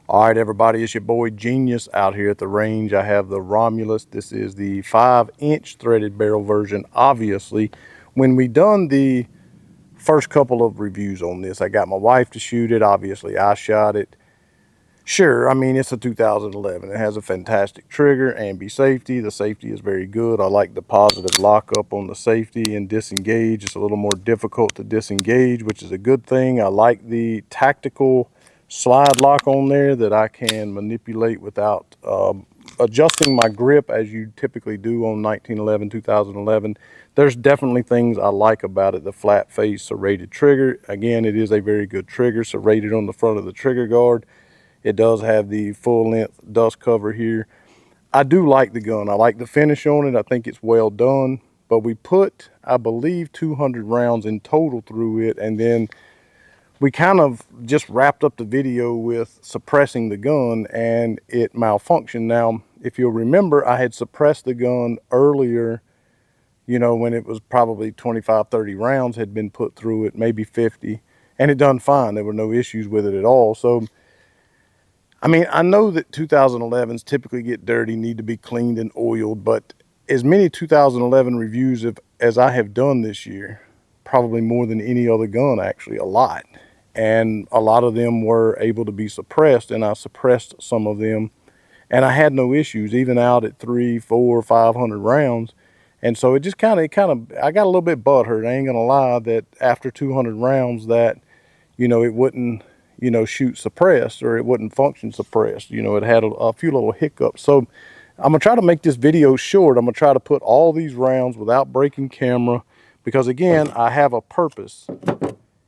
All right, everybody, it's your boy Genius out here at the range. I have the Romulus. This is the 5-inch threaded barrel version. Obviously, when we done the first couple of reviews on this, I got my wife to shoot it. Obviously, I shot it. Sure, I mean, it's a 2011. It has a fantastic trigger and safety. The safety is very good. I like the positive lockup on the safety and disengage. It's a little more difficult to disengage, which is a good thing. I like the tactical slide lock on there that I can manipulate without adjusting my grip as you typically do on 1911, 2011. There's definitely things I like about it. The flat face serrated trigger. Again, it is a very good trigger, serrated on the front of the trigger guard. It does have the full length dust cover here. I do like the gun. I like the finish on it. I think it's well done. But we put, I believe, 200 rounds in total through it. And then we kind of just wrapped up the video with suppressing the gun and it malfunctioned. Now, if you'll remember, I had suppressed the gun earlier, you know, when it was probably 25, 30 rounds had been put through it, maybe 50. And it done fine. There were no issues with it at all. So I mean, I know that 2011s typically get dirty, need to be cleaned and oiled, but as many 2011 reviews as I have done this year, probably more than any other gun, actually, a lot. And a lot of them were able to be suppressed, and I suppressed some of them, and I had no issues, even out at 300, 400, 500 rounds. And so it just I got a little bit butthurt. I ain't gonna lie that after 200 rounds that, you know, it wouldn't, you know, shoot suppressed, or it wouldn't function suppressed. You know, it had a few little hiccups. So I'm gonna try to make this video short. I'm gonna try to put all these rounds without breaking camera, because again, I have a purpose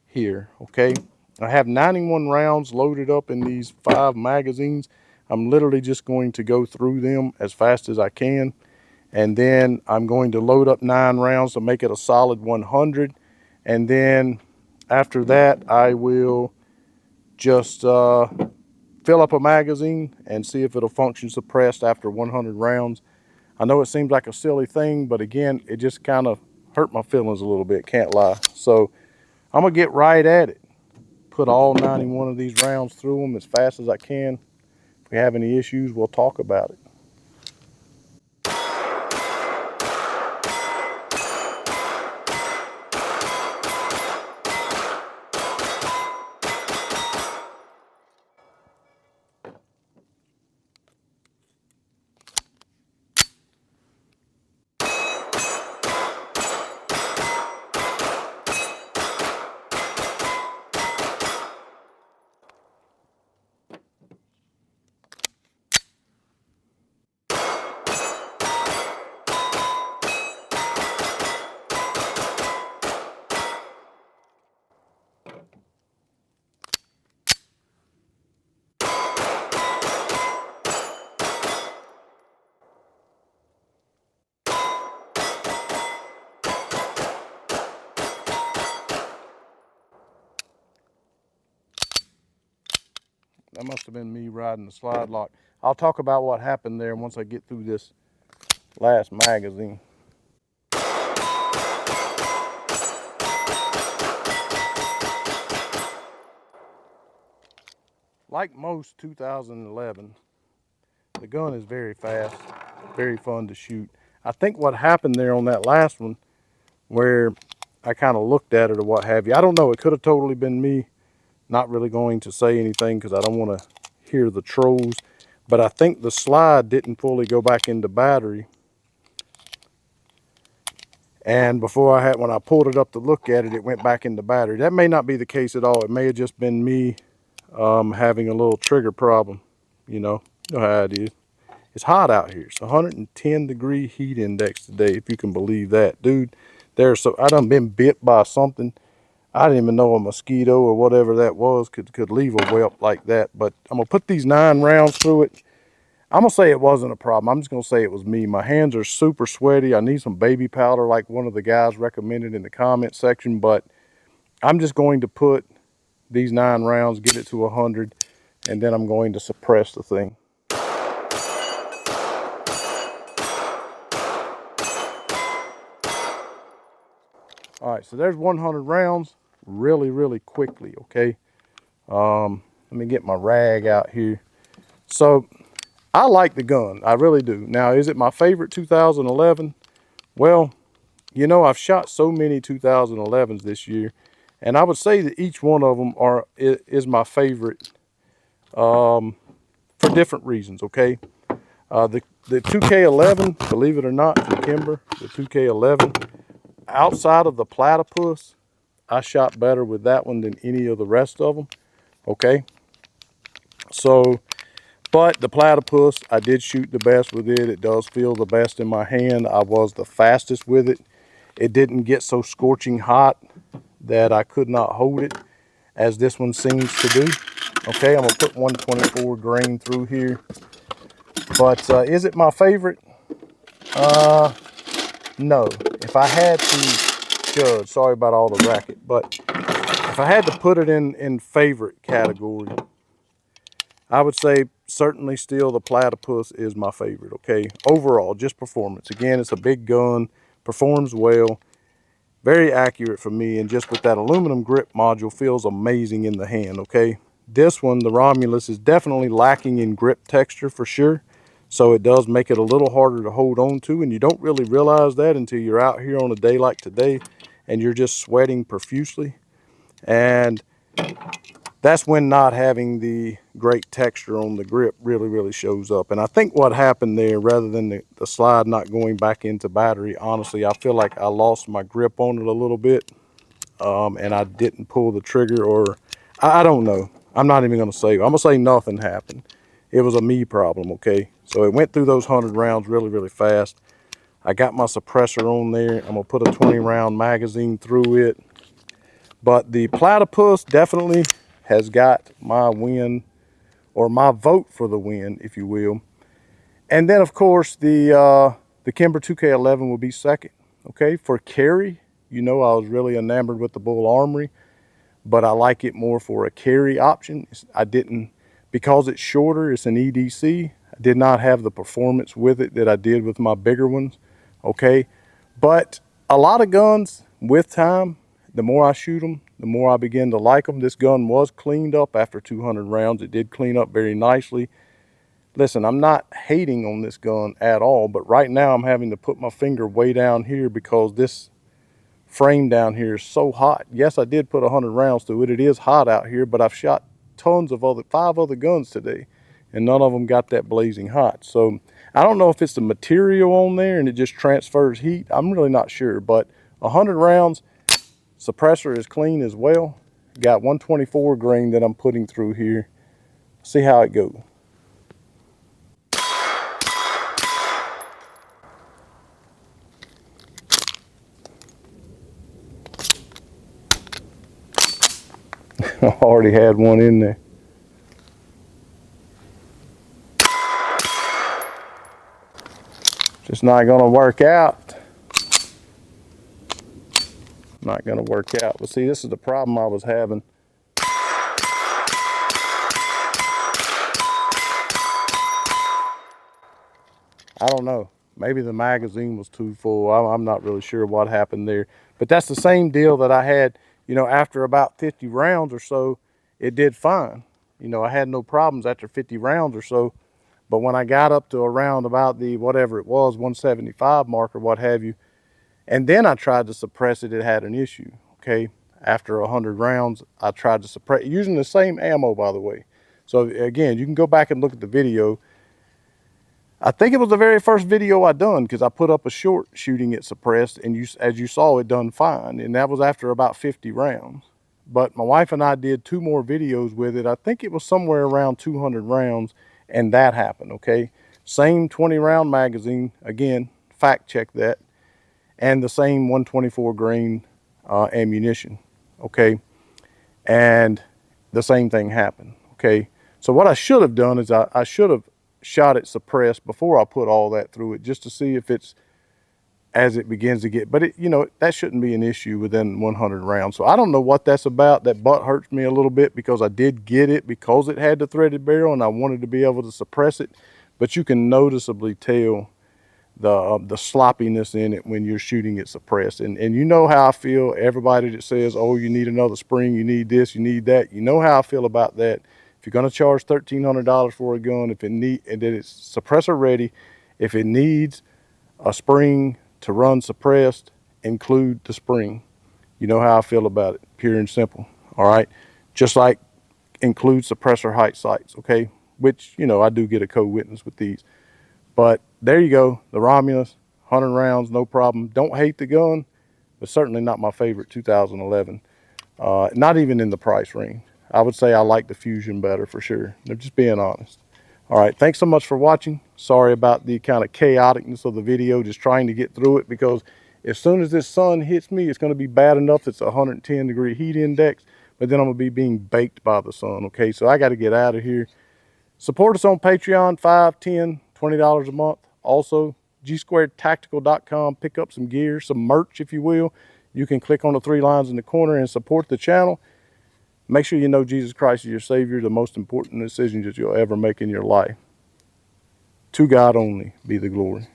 here, okay? I have 91 rounds loaded up in these 5 magazines. I'm literally just going to go through them as fast as I can. And then I'm going to load up 9 rounds to make it a solid 100. And then after that, I will just fill up a magazine and see if it'll function suppressed after 100 rounds. I know it seems like a silly thing, but again, it just kind of hurt my feelings a little bit, can't lie. So I'm gonna get right at it. Put all 91 of these rounds through them as fast as I can. If we have any issues, we'll talk about it. That must have been me riding the slide lock. I'll talk about what happened there once I get through this last magazine. Like most 2011, the gun is very fast, very fun to shoot. I think what happened there on that last one, where I kind of looked at it or what have you, I don't know, it could have totally been me not really going to say anything because I don't want to hear the trolls, but I think the slide didn't fully go back into battery. And when I pulled it up to look at it, it went back into battery. That may not be the case at all. It may have just been me having a little trigger problem. You know how it is. It's hot out here. It's 110-degree heat index today, if you can believe that. Dude, I done been bit by something. I didn't even know a mosquito or whatever that was could leave a whelp like that. But I'm going to put these 9 rounds through it. I'm going to say it wasn't a problem. I'm just going to say it was me. My hands are super sweaty. I need some baby powder like one of the guys recommended in the comment section. But I'm just going to put these 9 rounds, get it to 100, and then I'm going to suppress the thing. All right, so there's 100 rounds really quickly, okay? Let Let me get my rag out here. So I like the gun, I really do. Now, is it my favorite 2011? Well, you know, I've shot so many 2011s this year, and I would say that each one of them is my favorite for different reasons, okay? The 2K11, believe it or not, from Kimber, the 2K11, outside of the platypus, I shot better with that one than any of the rest of them, okay? So, but the platypus, I did shoot the best with it. It does feel the best in my hand. I was the fastest with it. It didn't get so scorching hot that I could not hold it, as this one seems to do. Okay, I'm gonna put 124 grain through here. But is it my favorite? No. If I had to judge, sorry about all the racket, but if I had to put it in favorite category, I would say certainly still the platypus is my favorite, okay? Overall, just performance. Again, it's a big gun, performs well, very accurate for me, and just with that aluminum grip module, feels amazing in the hand, okay? This one, the Romulus, is definitely lacking in grip texture for sure, so it does make it a little harder to hold on to, and you don't really realize that until you're out here on a day like today and you're just sweating profusely. And that's when not having the great texture on the grip really shows up. And I think what happened there, rather than the slide not going back into battery, honestly, I feel like I lost my grip on it a little bit, and I didn't pull the trigger, or I don't know. I'm not even gonna say. I'm gonna say nothing happened. It was a me problem, okay? So it went through those 100 rounds really fast. I got my suppressor on there. I'm gonna put a 20 round magazine through it. But the platypus definitely has got my win, or my vote for the win, if you will. And then, of course, the Kimber 2K11 will be second. Okay, for carry, you know, I was really enamored with the Bull Armory, but I like it more for a carry option. I didn't, because it's shorter, it's an EDC. I did not have the performance with it that I did with my bigger ones. Okay, but a lot of guns, with time, the more I shoot them, the more I begin to like them. This gun was cleaned up after 200 rounds. It did clean up very nicely. Listen, I'm not hating on this gun at all, but right now I'm having to put my finger way down here because this frame down here is so hot. Yes, I did put 100 rounds through it. It is hot out here, but I've shot tons of 5 other guns today, and none of them got that blazing hot. So I don't know if it's the material on there and it just transfers heat. I'm really not sure, but 100 rounds, suppressor is clean as well. Got 124 grain that I'm putting through here. See how it goes. I already had one in there. Just not gonna work out. Not gonna work out. But see, this is the problem I was having. I don't know. Maybe the magazine was too full. I'm not really sure what happened there. But that's the same deal that I had, you know, after about 50 rounds or so, it did fine. You know, I had no problems after 50 rounds or so. But when I got up to around about the, whatever it was, 175 mark or what have you, and then I tried to suppress it, it had an issue, okay? After 100 rounds, I tried to suppress, using the same ammo, by the way. So again, you can go back and look at the video. I think it was the very first video I done, because I put up a short shooting it suppressed, and as you saw, it done fine. And that was after about 50 rounds. But my wife and I did 2 more videos with it. I think it was somewhere around 200 rounds, and that happened, okay? Same 20 round magazine, again, fact check that, and the same 124 grain ammunition, okay? And the same thing happened, okay? So what I should have done is I should have shot it suppressed before I put all that through it, just to see if it's, as it begins to get, but it, you know, that shouldn't be an issue within 100 rounds. So I don't know what that's about. That butt hurts me a little bit because I did get it because it had the threaded barrel and I wanted to be able to suppress it, but you can noticeably tell the sloppiness in it when you're shooting it suppressed. And you know how I feel. Everybody that says, oh, you need another spring, you need this, you need that, you know how I feel about that. If you're going to charge $1,300 for a gun, if it and that it's suppressor ready, if it needs a spring to run suppressed, include the spring. You know how I feel about it, pure and simple. All right, just like include suppressor height sights, okay? Which, you know, I do get a co-witness with these. But there you go, the Romulus, 100 rounds, no problem. Don't hate the gun, but certainly not my favorite 2011. Not even in the price range. I would say I like the Fusion better for sure. They're just being honest. All right, thanks so much for watching. Sorry about the kind of chaoticness of the video, just trying to get through it, because as soon as this sun hits me, it's going to be bad enough it's a 110-degree heat index, but then I'm going to be being baked by the sun, okay? So I got to get out of here. Support us on Patreon, $5, $10, $20 a month. Also, gsquaredtactical.com. Pick up some gear, some merch, if you will. You can click on the 3 lines in the corner and support the channel. Make sure you know Jesus Christ is your Savior, the most important decisions that you'll ever make in your life. To God only be the glory.